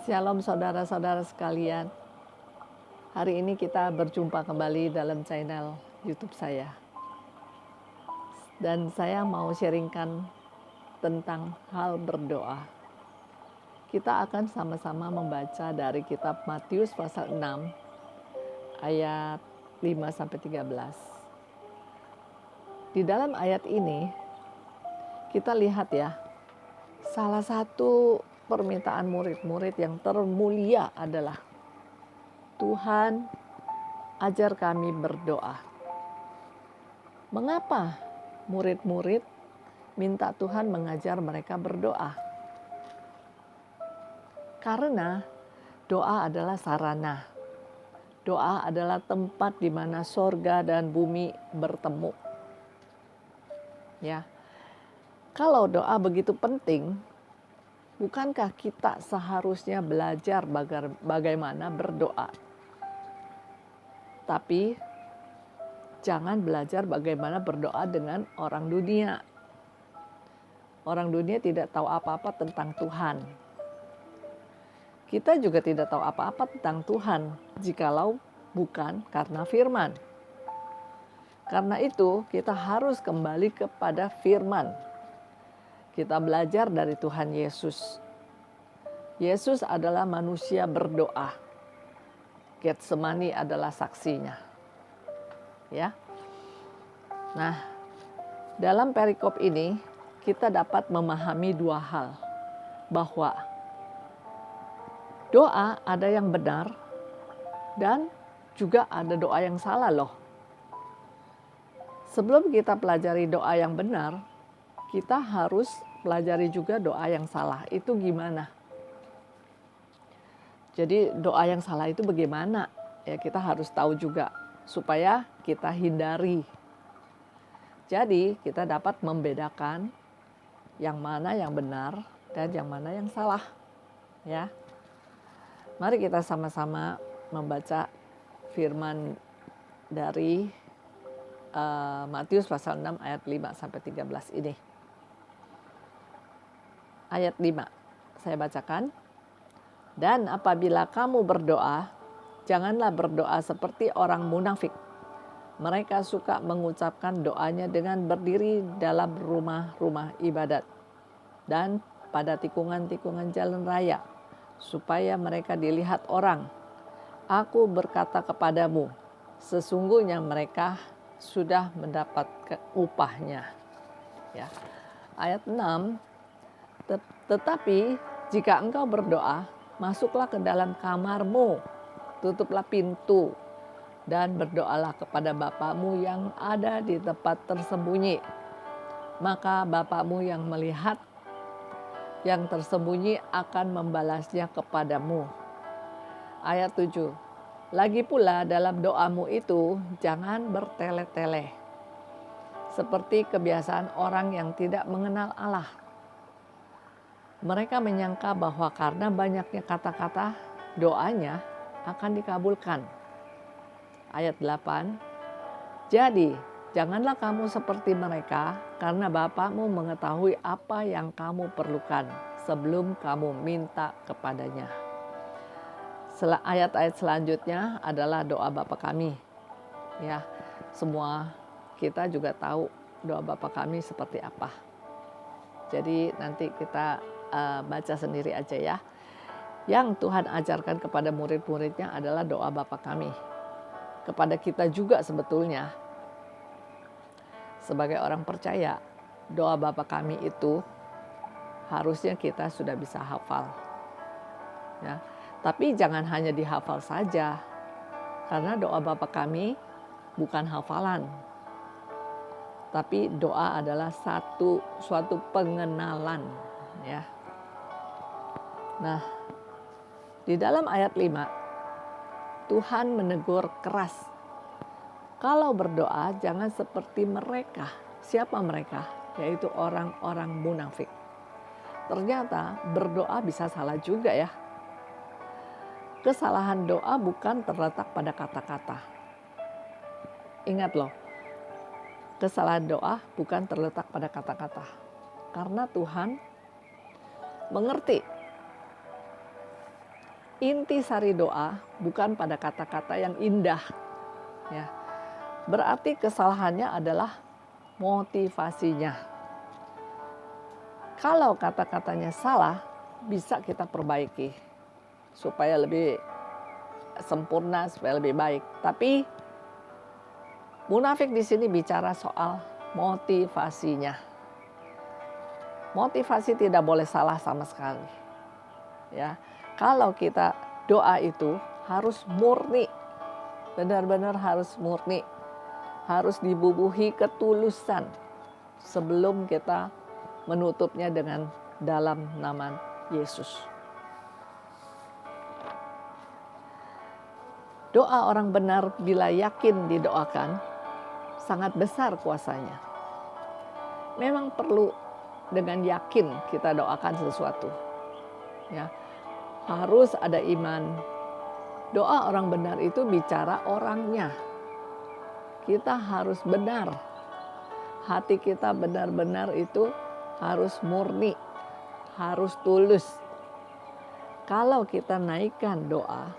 Shalom saudara-saudara sekalian. Hari ini kita berjumpa kembali dalam channel YouTube saya. Dan saya mau sharingkan tentang hal berdoa. Kita akan sama-sama membaca dari kitab Matius pasal 6 ayat 5-13. Di dalam ayat ini kita lihat ya, salah satu permintaan murid-murid yang termulia adalah Tuhan, ajar kami berdoa. Mengapa murid-murid minta Tuhan mengajar mereka berdoa? Karena doa adalah sarana. Doa adalah tempat di mana sorga dan bumi bertemu. Ya, kalau doa begitu penting, bukankah kita seharusnya belajar bagaimana berdoa? Tapi jangan belajar bagaimana berdoa dengan orang dunia. Orang dunia tidak tahu apa-apa tentang Tuhan. Kita juga tidak tahu apa-apa tentang Tuhan jikalau bukan karena firman. Karena itu kita harus kembali kepada firman. Kita belajar dari Tuhan Yesus. Yesus adalah manusia berdoa. Getsemani adalah saksinya. Ya. Nah, dalam perikop ini kita dapat memahami dua hal. Bahwa doa ada yang benar dan juga ada doa yang salah loh. Sebelum kita pelajari doa yang benar, kita harus pelajari juga doa yang salah. Itu gimana? Jadi doa yang salah itu bagaimana? Ya kita harus tahu juga supaya kita hindari. Jadi kita dapat membedakan yang mana yang benar dan yang mana yang salah. Ya. Mari kita sama-sama membaca firman dari Matius pasal 6 ayat 5-13 ini. Ayat 5 saya bacakan. Dan apabila kamu berdoa, janganlah berdoa seperti orang munafik. Mereka suka mengucapkan doanya dengan berdiri dalam rumah-rumah ibadat dan pada tikungan-tikungan jalan raya, supaya mereka dilihat orang. Aku berkata kepadamu, sesungguhnya mereka sudah mendapat upahnya. Ya. Ayat 6, tetapi jika engkau berdoa, masuklah ke dalam kamarmu, tutuplah pintu, dan berdoalah kepada Bapamu yang ada di tempat tersembunyi. Maka Bapamu yang melihat yang tersembunyi akan membalasnya kepadamu. Ayat 7. Lagi pula dalam doamu itu jangan bertele-tele, seperti kebiasaan orang yang tidak mengenal Allah. Mereka menyangka bahwa karena banyaknya kata-kata, doanya akan dikabulkan. Ayat 8. Jadi, janganlah kamu seperti mereka, karena Bapamu mengetahui apa yang kamu perlukan sebelum kamu minta kepadanya. Ayat-ayat selanjutnya adalah doa Bapa kami. Ya, semua kita juga tahu doa Bapa kami seperti apa. Jadi nanti kita baca sendiri aja ya. Yang Tuhan ajarkan kepada murid-muridnya adalah doa Bapa kami. Kepada kita juga sebetulnya, sebagai orang percaya, doa Bapa kami itu harusnya kita sudah bisa hafal. Ya. Tapi jangan hanya dihafal saja, karena doa Bapa kami bukan hafalan. Tapi doa adalah suatu pengenalan. Ya. Nah, di dalam ayat 5, Tuhan menegur keras. Kalau berdoa jangan seperti mereka. Siapa mereka? Yaitu orang-orang munafik. Ternyata berdoa bisa salah juga ya. Kesalahan doa bukan terletak pada kata-kata. Ingat loh, kesalahan doa bukan terletak pada kata-kata. Karena Tuhan mengerti Intisari doa bukan pada kata-kata yang indah, ya. Berarti kesalahannya adalah motivasinya. Kalau kata-katanya salah, bisa kita perbaiki supaya lebih sempurna, supaya lebih baik. Tapi munafik di sini bicara soal motivasinya. Motivasi tidak boleh salah sama sekali. Ya, kalau kita doa itu harus murni, benar-benar harus murni, harus dibubuhi ketulusan sebelum kita menutupnya dengan dalam nama Yesus. Doa orang benar bila yakin didoakan sangat besar kuasanya. Memang perlu dengan yakin kita doakan sesuatu. Ya, harus ada iman. Doa orang benar itu bicara orangnya. Kita harus benar. Hati kita benar-benar itu harus murni, harus tulus. Kalau kita naikkan doa,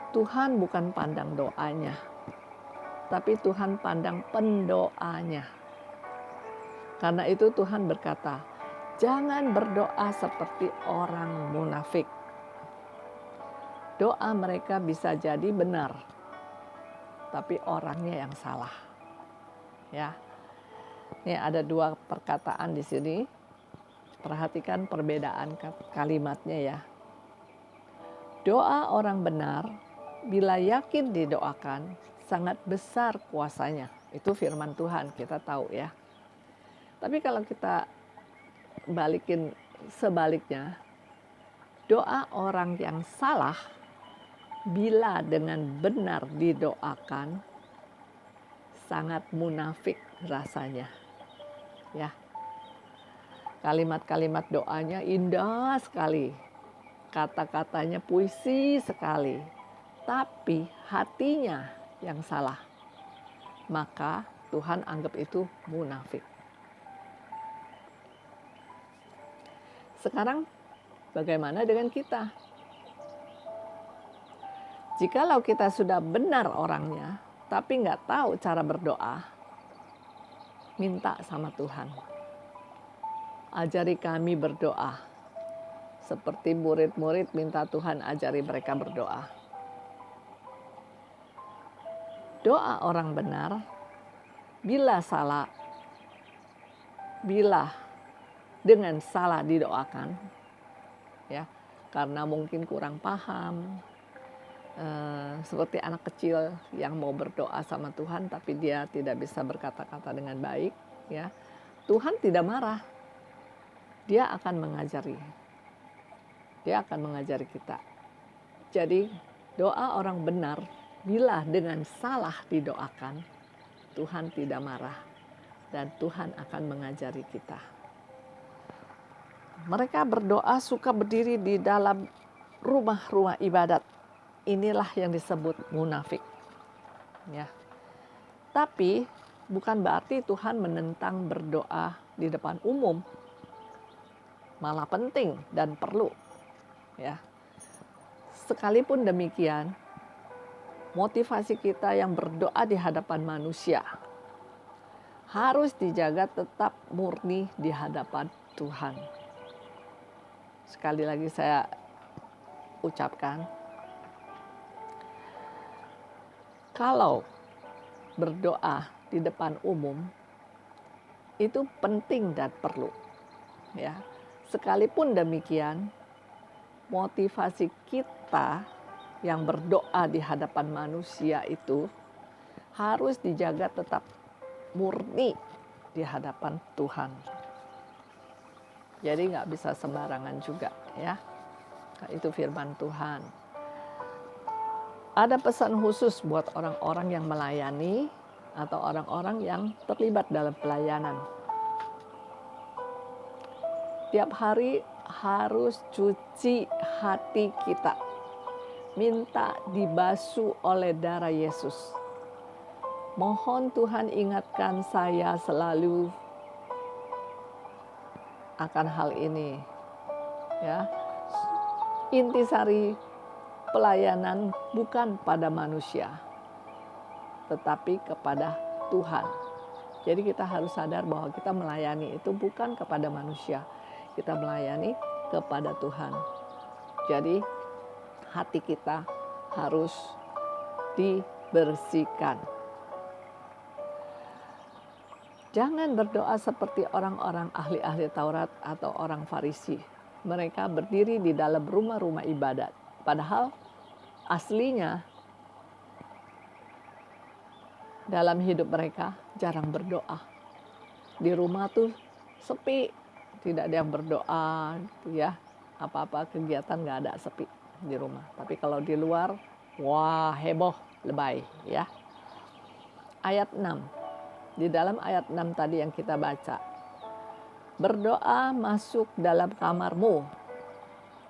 Tuhan bukan pandang doanya, tapi Tuhan pandang pendoanya. Karena itu Tuhan berkata, jangan berdoa seperti orang munafik. Doa mereka bisa jadi benar, tapi orangnya yang salah. Ya, ini ada dua perkataan di sini. Perhatikan perbedaan kalimatnya ya. Doa orang benar bila yakin didoakan sangat besar kuasanya. Itu firman Tuhan, kita tahu ya. Tapi kalau kita balikin sebaliknya, doa orang yang salah bila dengan benar didoakan sangat munafik rasanya. Ya. Kalimat-kalimat doanya indah sekali. Kata-katanya puisi sekali. Tapi hatinya yang salah. Maka Tuhan anggap itu munafik. Sekarang bagaimana dengan kita? Jikalau kita sudah benar orangnya, tapi nggak tahu cara berdoa, minta sama Tuhan. Ajari kami berdoa. Seperti murid-murid minta Tuhan ajari mereka berdoa. Doa orang benar, bila dengan salah didoakan, ya, karena mungkin kurang paham, seperti anak kecil yang mau berdoa sama Tuhan tapi dia tidak bisa berkata-kata dengan baik, ya, Tuhan tidak marah. Dia akan mengajari. Dia akan mengajari kita. Jadi doa orang benar bila dengan salah didoakan, Tuhan tidak marah dan Tuhan akan mengajari kita. Mereka berdoa suka berdiri di dalam rumah-rumah ibadat. Inilah yang disebut munafik. Ya. Tapi bukan berarti Tuhan menentang berdoa di depan umum. Malah penting dan perlu. Ya. Sekalipun demikian, motivasi kita yang berdoa di hadapan manusia harus dijaga tetap murni di hadapan Tuhan. Sekali lagi saya ucapkan, kalau berdoa di depan umum itu penting dan perlu. Ya. Sekalipun demikian, motivasi kita yang berdoa di hadapan manusia itu harus dijaga tetap murni di hadapan Tuhan. Jadi nggak bisa sembarangan juga, ya. Itu firman Tuhan. Ada pesan khusus buat orang-orang yang melayani atau orang-orang yang terlibat dalam pelayanan. Tiap hari harus cuci hati kita. Minta dibasuh oleh darah Yesus. Mohon Tuhan ingatkan saya selalu akan hal ini. Ya. Intisari pelayanan bukan pada manusia, tetapi kepada Tuhan. Jadi kita harus sadar bahwa kita melayani itu bukan kepada manusia, kita melayani kepada Tuhan. Jadi hati kita harus dibersihkan. Jangan berdoa seperti orang-orang ahli-ahli Taurat atau orang Farisi. Mereka berdiri di dalam rumah-rumah ibadat. Padahal aslinya dalam hidup mereka jarang berdoa. Di rumah tuh sepi, tidak ada yang berdoa, gitu ya. Apa-apa kegiatan nggak ada, sepi di rumah. Tapi kalau di luar, wah heboh, lebay ya. Ayat 6. Di dalam ayat 6 tadi yang kita baca. Berdoa masuk dalam kamarmu.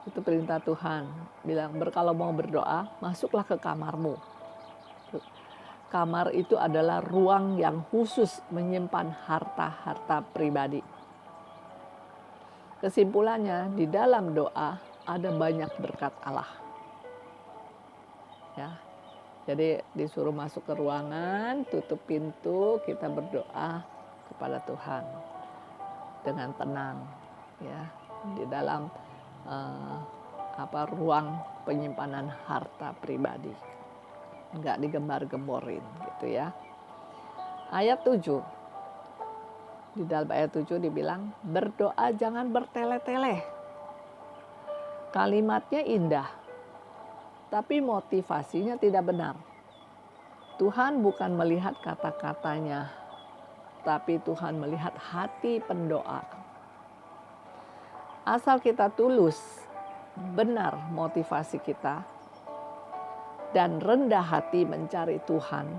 Itu perintah Tuhan. Bilang, kalau mau berdoa, masuklah ke kamarmu. Kamar itu adalah ruang yang khusus menyimpan harta-harta pribadi. Kesimpulannya, di dalam doa ada banyak berkat Allah. Ya. Jadi disuruh masuk ke ruangan, tutup pintu, kita berdoa kepada Tuhan dengan tenang, ya, di dalam ruang penyimpanan harta pribadi, nggak digembar-gemborin, gitu ya. Ayat 7, di dalam ayat 7 dibilang berdoa jangan bertele-tele. Kalimatnya indah, tapi motivasinya tidak benar. Tuhan bukan melihat kata-katanya, tapi Tuhan melihat hati pendoa. Asal kita tulus, benar motivasi kita, dan rendah hati mencari Tuhan,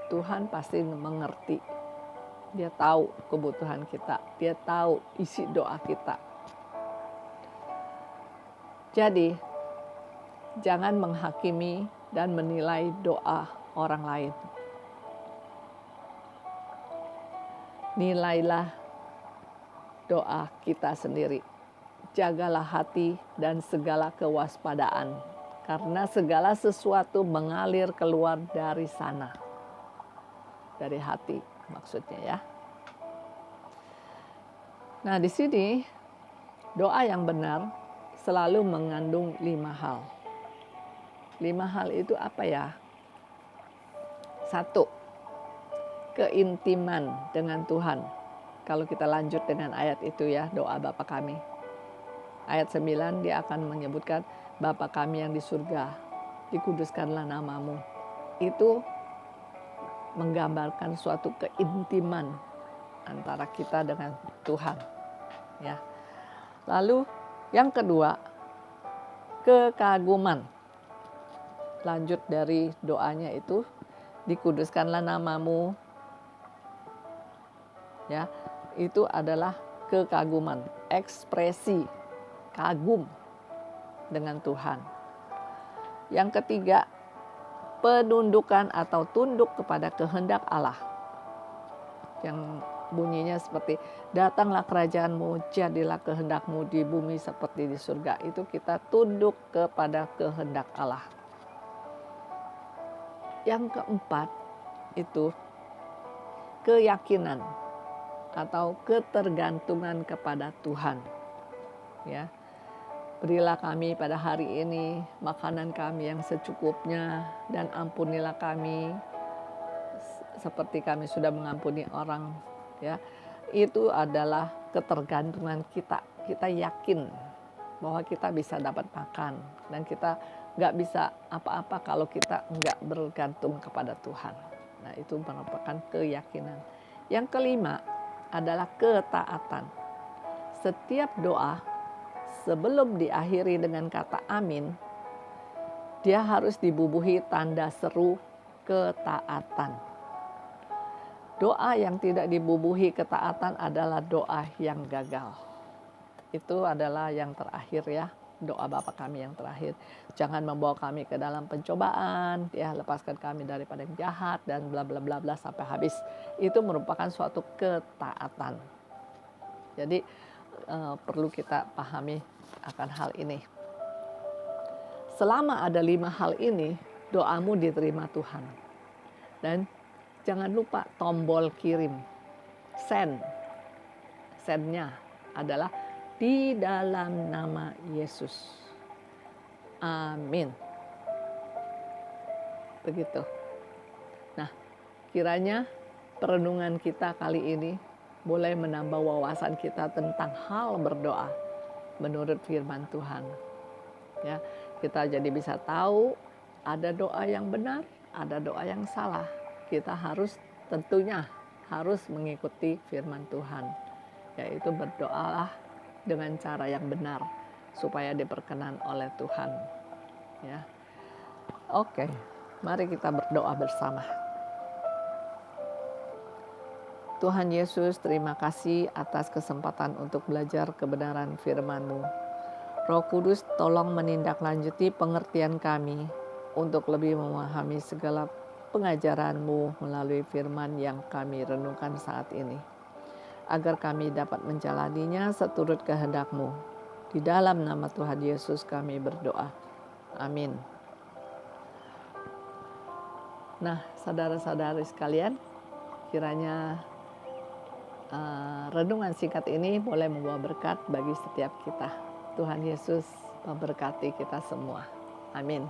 Tuhan pasti mengerti. Dia tahu kebutuhan kita, dia tahu isi doa kita. Jadi, jangan menghakimi dan menilai doa orang lain. Nilailah doa kita sendiri. Jagalah hati dan segala kewaspadaan, karena segala sesuatu mengalir keluar dari sana. Dari hati maksudnya ya. Nah, di sini doa yang benar selalu mengandung 5 hal. 5 hal itu apa ya? 1, keintiman dengan Tuhan. Kalau kita lanjut dengan ayat itu ya, doa Bapa kami. Ayat 9 dia akan menyebutkan Bapa kami yang di surga, dikuduskanlah namamu. Itu menggambarkan suatu keintiman antara kita dengan Tuhan. Ya. Lalu yang kedua, kekaguman. Lanjut dari doanya itu, dikuduskanlah namamu. Ya, itu adalah kekaguman, ekspresi kagum dengan Tuhan. Yang ketiga, penundukan atau tunduk kepada kehendak Allah. Yang bunyinya seperti, datanglah kerajaanmu, jadilah kehendakmu di bumi seperti di surga. Itu kita tunduk kepada kehendak Allah. Yang keempat itu keyakinan atau ketergantungan kepada Tuhan. Ya, berilah kami pada hari ini makanan kami yang secukupnya, dan ampunilah kami seperti kami sudah mengampuni orang. Ya, itu adalah ketergantungan kita. Kita yakin bahwa kita bisa dapat makan, dan kita nggak bisa apa-apa kalau kita nggak bergantung kepada Tuhan. Nah, itu merupakan keyakinan. Yang kelima adalah ketaatan. Setiap doa sebelum diakhiri dengan kata amin, dia harus dibubuhi tanda seru ketaatan. Doa yang tidak dibubuhi ketaatan adalah doa yang gagal. Itu adalah yang terakhir ya, doa Bapa kami yang terakhir. Jangan membawa kami ke dalam pencobaan, ya, lepaskan kami daripada yang jahat, dan bla bla bla bla sampai habis. Itu merupakan suatu ketaatan. Jadi perlu kita pahami akan hal ini. selama ada 5 hal ini, doamu diterima Tuhan. Dan jangan lupa tombol kirim, send. Send-nya adalah di dalam nama Yesus. Amin. Begitu. Nah, kiranya perenungan kita kali ini boleh menambah wawasan kita tentang hal berdoa menurut firman Tuhan. Ya, kita jadi bisa tahu ada doa yang benar, ada doa yang salah. Kita tentunya harus mengikuti firman Tuhan, yaitu berdoalah dengan cara yang benar supaya diperkenan oleh Tuhan. Ya. Oke, mari kita berdoa bersama. Tuhan Yesus, terima kasih atas kesempatan untuk belajar kebenaran firman-Mu. Roh Kudus, tolong menindaklanjuti pengertian kami untuk lebih memahami segala pengajaran-Mu melalui firman yang kami renungkan saat ini, agar kami dapat menjalaninya seturut kehendak-Mu. Di dalam nama Tuhan Yesus kami berdoa. Amin. Nah, saudara-saudari sekalian, kiranya renungan singkat ini boleh membawa berkat bagi setiap kita. Tuhan Yesus memberkati kita semua. Amin.